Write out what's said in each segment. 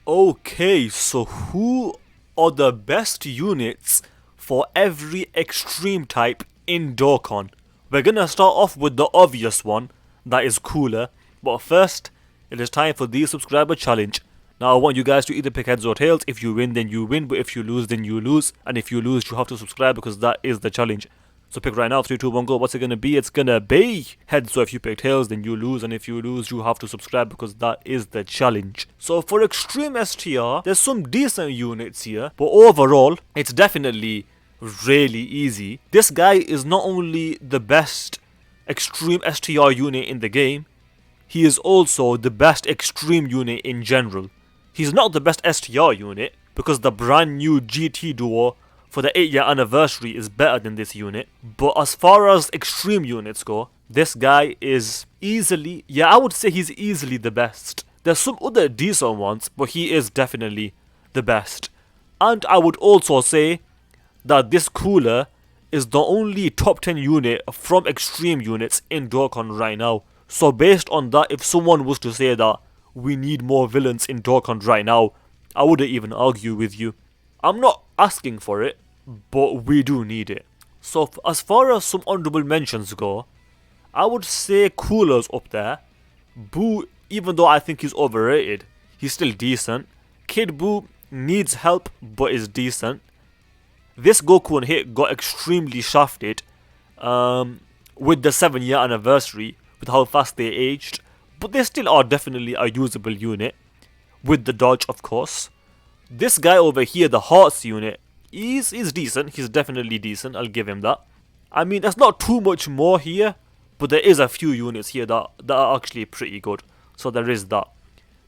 Okay, so who are the best units for every extreme type in Dokkan? We're gonna start off with the obvious one, that is cooler, but first, it is time for the subscriber challenge. Now I want you guys to either pick heads or tails. If you win, then you win, but if you lose, then you lose, and if you lose, you have to subscribe because that is the challenge. So pick right now, 3, 2, 1, go. What's it gonna be? It's gonna be heads, so if you pick tails, then you lose, and if you lose, you have to subscribe because that is the challenge. So for Extreme STR, there's some decent units here, but overall, it's definitely really easy. This guy is not only the best Extreme STR unit in the game, he is also the best Extreme unit in general. He's not the best STR unit, because the brand new GT duo for the 8-year anniversary is better than this unit. But as far as extreme units go, this guy is easily, I would say he's easily the best. There's some other decent ones, but he is definitely the best. And I would also say that this cooler is the only top 10 unit from extreme units in Dokkan right now. So based on that, if someone was to say that we need more villains in Dokkan right now, I wouldn't even argue with you. I'm not asking for it, but we do need it. So as far as some honorable mentions go, I would say Cooler's up there. Boo, even though I think he's overrated, he's still decent. Kid Boo needs help, but is decent. This Goku and Hit got extremely shafted with the 7-year anniversary, with how fast they aged, but they still are definitely a usable unit, with the dodge of course. This guy over here, the Hearts unit, is decent. He's definitely decent, I'll give him that. I mean, there's not too much more here, but there is a few units here that are actually pretty good. So there is that.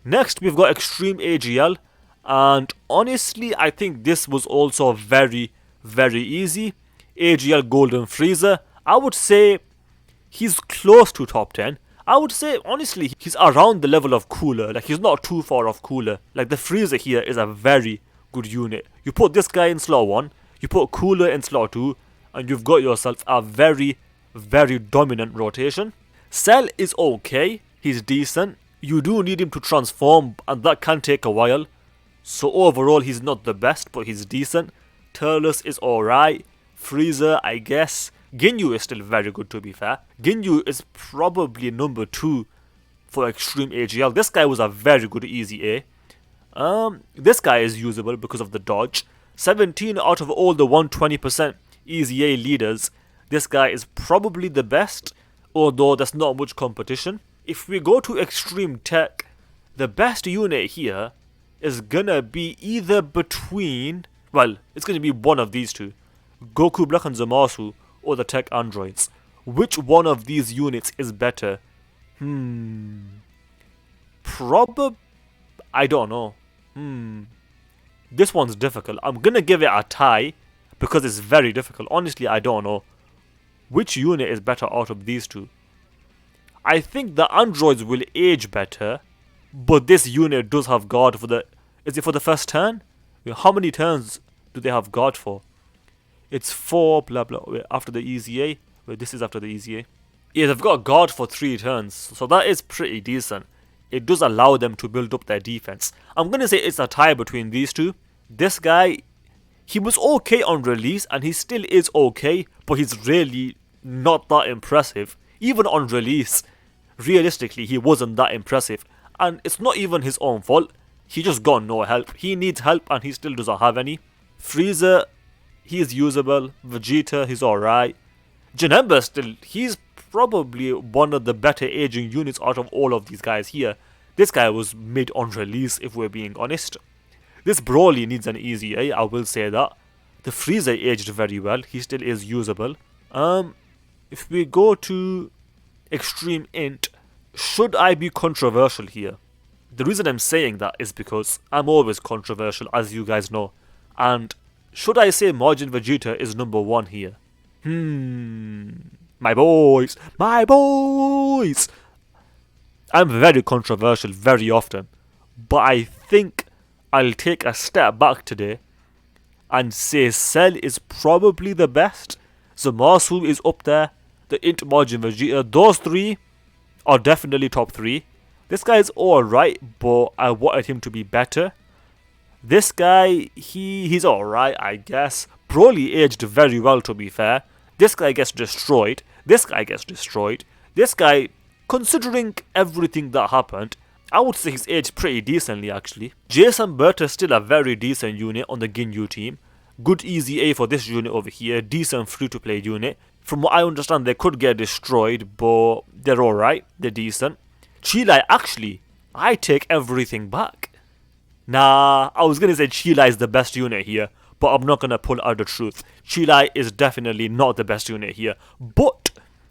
Next, we've got Extreme AGL, and honestly, I think this was also very, very easy. AGL Golden Frieza, I would say he's close to top 10. I would say, honestly, he's around the level of Cooler. Like, he's not too far off Cooler. Like, the Frieza here is a very good unit. You put this guy in slot 1, you put Cooler in slot 2, and you've got yourself a very, very dominant rotation. Cell is okay. He's decent. You do need him to transform, and that can take a while. So overall, he's not the best, but he's decent. Turles is alright. Frieza, I guess. Ginyu is still very good, to be fair. Ginyu is probably number 2 for Extreme AGL. This guy was a very good easy A. This guy is usable because of the dodge. 17 out of all the 120% easy A leaders, this guy is probably the best, although there's not much competition. If we go to Extreme Tech, the best unit here is gonna be either between, well, it's gonna be one of these two. Goku Black and Zamasu, or the tech androids. Which one of these units is better? I don't know. This one's difficult. I'm gonna give it a tie because it's very difficult. Honestly, I don't know. Which unit is better out of these two? I think the androids will age better, but this unit does have guard for the... Is it for the first turn? How many turns do they have guard for? It's 4, blah blah, wait, after the easy A. Wait, this is after the easy A. Yeah, they've got guard for 3 turns, so that is pretty decent. It does allow them to build up their defense. I'm gonna say it's a tie between these two. This guy, he was okay on release, and he still is okay, but he's really not that impressive. Even on release, realistically, he wasn't that impressive. And it's not even his own fault. He just got no help. He needs help, and he still doesn't have any. Frieza, he's usable. Vegeta, he's alright. Janemba still, he's probably one of the better aging units out of all of these guys here. This guy was mid on release, if we're being honest. This Broly needs an easy A, I will say that. The Frieza aged very well, he still is usable. If we go to Extreme Int, should I be controversial here? The reason I'm saying that is because I'm always controversial, as you guys know. And should I say Majin Vegeta is number 1 here? My boys! I'm very controversial very often, but I think I'll take a step back today and say Cell is probably the best. Zamasu is up there, the Int Majin Vegeta, those 3 are definitely top 3. This guy is alright, but I wanted him to be better. This guy, he's alright, I guess. Broly aged very well, to be fair. This guy gets destroyed. This guy gets destroyed. This guy, considering everything that happened, I would say he's aged pretty decently, actually. Jason Burt is still a very decent unit on the Ginyu team. Good easy A for this unit over here. Decent free-to-play unit. From what I understand, they could get destroyed, but they're alright. They're decent. Chilai, actually, I take everything back. Nah, I was gonna say Chilai is the best unit here, but I'm not gonna pull out the truth. Chilai is definitely not the best unit here. But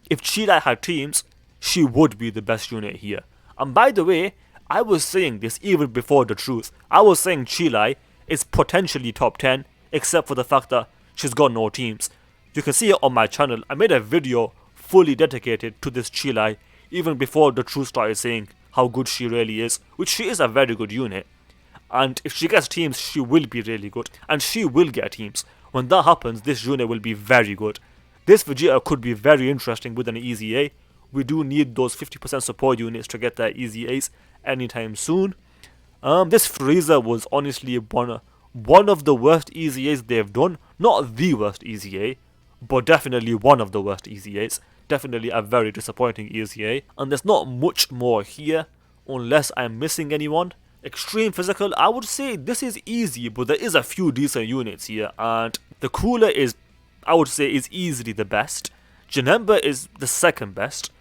if Chilai had teams, she would be the best unit here. And by the way, I was saying this even before the truth. I was saying Chilai is potentially top 10, except for the fact that she's got no teams. You can see it on my channel. I made a video fully dedicated to this Chilai, even before the truth started saying how good she really is, which she is a very good unit. And if she gets teams, she will be really good. And she will get teams. When that happens, this unit will be very good. This Vegeta could be very interesting with an easy A. We do need those 50% support units to get their easy A's anytime soon. This Frieza was honestly one of the worst easy A's they've done. Not the worst easy A, but definitely one of the worst easy A's. Definitely a very disappointing easy A. And there's not much more here, unless I'm missing anyone. Extreme physical, I would say this is easy, but there is a few decent units here, and the cooler is, I would say, is easily the best. Janemba is the second best.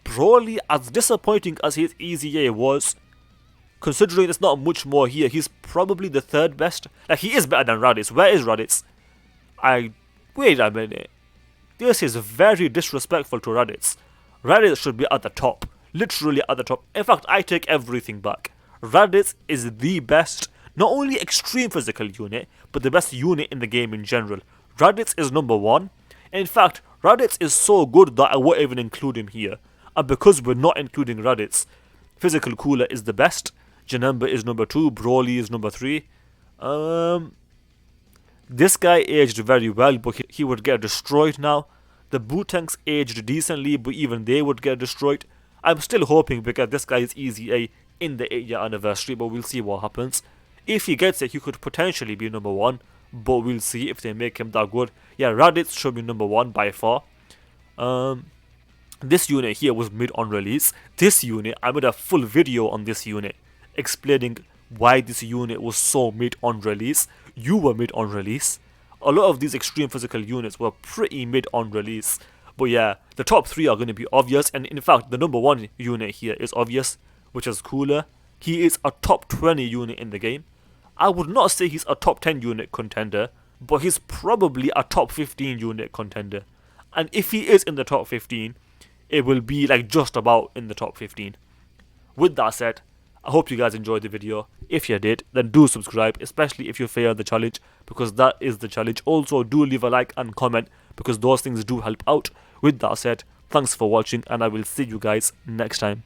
Broly, as disappointing as his easy A was, considering there's not much more here, he's probably the third best. Like, he is better than Raditz. Where is Raditz? Wait a minute. This is very disrespectful to Raditz. Raditz should be at the top. Literally at the top. In fact, I take everything back. Raditz is the best, not only extreme physical unit, but the best unit in the game in general. Raditz is number 1. In fact, Raditz is so good that I won't even include him here. And because we're not including Raditz, Physical Cooler is the best. Janemba is number 2. Broly is number 3. This guy aged very well, but he would get destroyed now. The Bootanks aged decently, but even they would get destroyed. I'm still hoping we get this guy's easy A in the 8-year anniversary, but we'll see what happens. If he gets it, he could potentially be number 1, but we'll see if they make him that good. Yeah, Raditz should be number 1 by far. This unit here was mid on release. This unit, I made a full video on this unit, explaining why this unit was so mid on release. You were mid on release. A lot of these extreme physical units were pretty mid on release. But yeah, the top 3 are going to be obvious, and in fact, the number 1 unit here is obvious, which is Cooler. He is a top 20 unit in the game. I would not say he's a top 10 unit contender, but he's probably a top 15 unit contender. And if he is in the top 15, it will be like just about in the top 15. With that said, I hope you guys enjoyed the video. If you did, then do subscribe, especially if you failed the challenge, because that is the challenge. Also, do leave a like and comment, because those things do help out. With that said, thanks for watching, and I will see you guys next time.